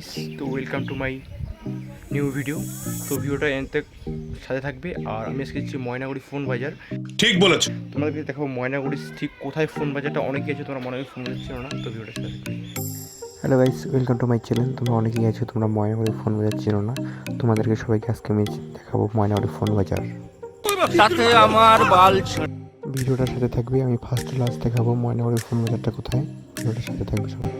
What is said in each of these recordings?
Guys, তো welcome to my new video. তো ভিডিওটা এনতে সাথে থাকবে। আর আমি আজকে যাচ্ছি ময়নাগুড়ি ফোন বাজার। ঠিক বলেছ। তোমাদেরকে দেখাবো ময়নাগুড়ি ঠিক কোথায় ফোন বাজারটা। অনেকেই আছে তোমরা ময়নাগুড়ি ফোন বাজার ছিল না, তো ভিডিওটা সাথে থাকবে। Hello guys, welcome to my channel. তোমরা অনেকেই আছো তোমরা ময়নাগুড়ি ফোন বাজার চেনো না। তোমাদেরকে সবাইকে আজকে আমি দেখাবো ময়নাগুড়ি ফোন বাজার। সাথে আমার বাল ভিডিওটার সাথে থাকবে, আমি ফার্স্ট লাস্ট দেখাবো ময়নাগুড়ি ফোন বাজারটা কোথায়। ভিডিওটার সাথে থাকবে সবাই।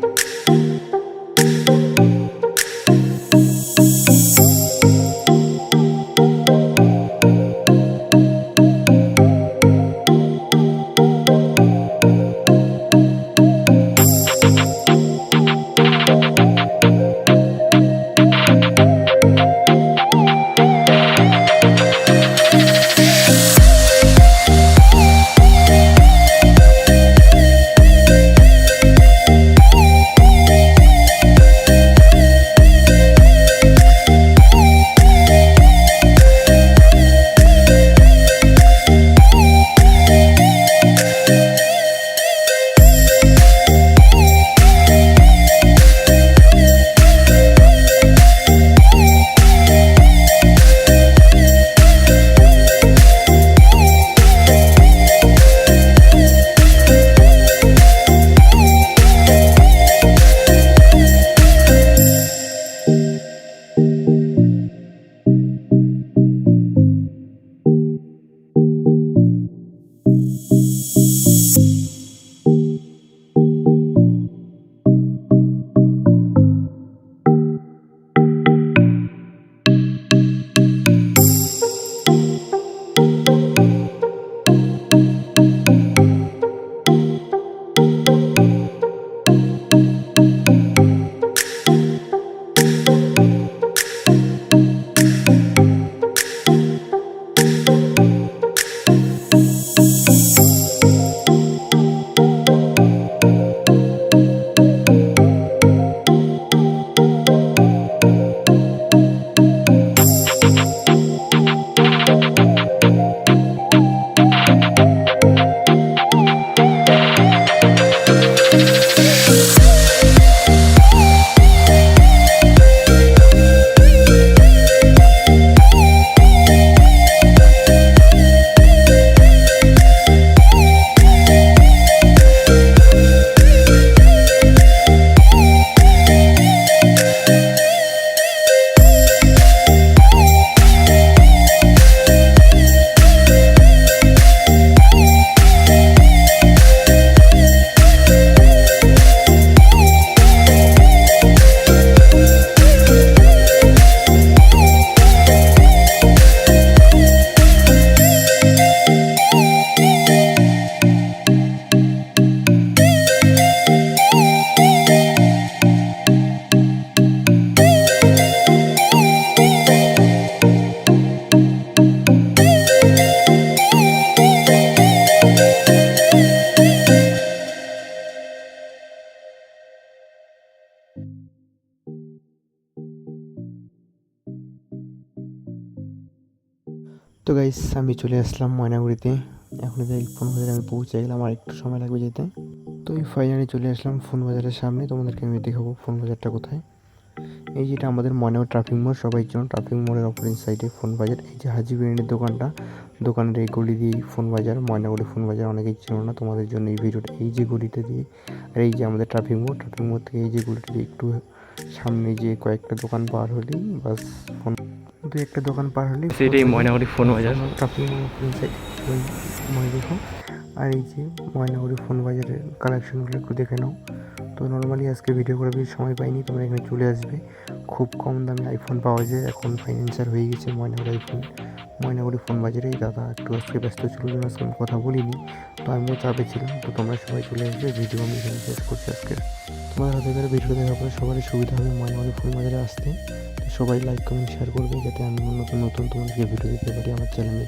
তো গাইস, আমি চলে আসলাম ময়নাগুড়িতে। এখন যাই ফোন বাজারে আমি পৌঁছে গেলাম, আর একটু সময় লাগবে যেতে। তো আমি ফাইনালি চলে আসলাম ফোন বাজারের সামনে। তোমাদেরকে আমি দেখাবো ফোন বাজারটা কোথায়। এই যেটা আমাদের ময়নাগুড়ি ট্রাফিক মোড়, সবাই জন্য ট্রাফিক মোড়ের অপোজিট সাইডে ফোন বাজার। এই যে হাজি বিরিয়ানির দোকানটা, দোকানের এই গলি দিয়ে ফোন বাজার, ময়নাগুড়ি ফোন বাজার অনেকেই ছিল না। তোমাদের জন্য এই ভিডিওটা, এই যে গলিটা দিয়ে, আর এই যে আমাদের ট্রাফিক মোড়, ট্রাফিক মোড় থেকে এই যে গলিটা দিয়ে একটু সামনে যে কয়েকটা দোকান পার হলেই বাস ফোন, দু একটা দোকান পার হলেই সেটাই ময়নাগুড়ি ফোন বাজার। ট্রাফিক মোড় সাইড মনে দেখো। আর এই যে ময়নাগুড়ি ফোন বাজারের কালেকশনগুলো একটু দেখে নাও। তো নর্মালি আজকে ভিডিও করে বেশি সময় পাইনি, তোমরা এখানে চলে আসবে। খুব কম দামে আইফোন পাওয়া যায়, এখন ফাইন্যান্সার হয়ে গেছে ময়নাগুড়ি ফোন বাজারে। দাদা একটু আজকে ব্যস্ত ছিল, জন্য আজকে আমি কথা বলিনি। তো আমিও চাপে ছিলাম। তো তোমরা সবাই চলে আসবে। ভিডিও আমি এখানে শেষ করছি আজকে। তোমাদের হাতে করে ভিডিও দেখার পরে সবারই সুবিধা হবে ময়নাগুড়ি ফোন বাজারে আসতে। তো সবাই লাইক কমেন্ট শেয়ার করবে, যাতে আমি নতুন নতুন তোমাদেরকে ভিডিও দিতে পারি আমার চ্যানেলে।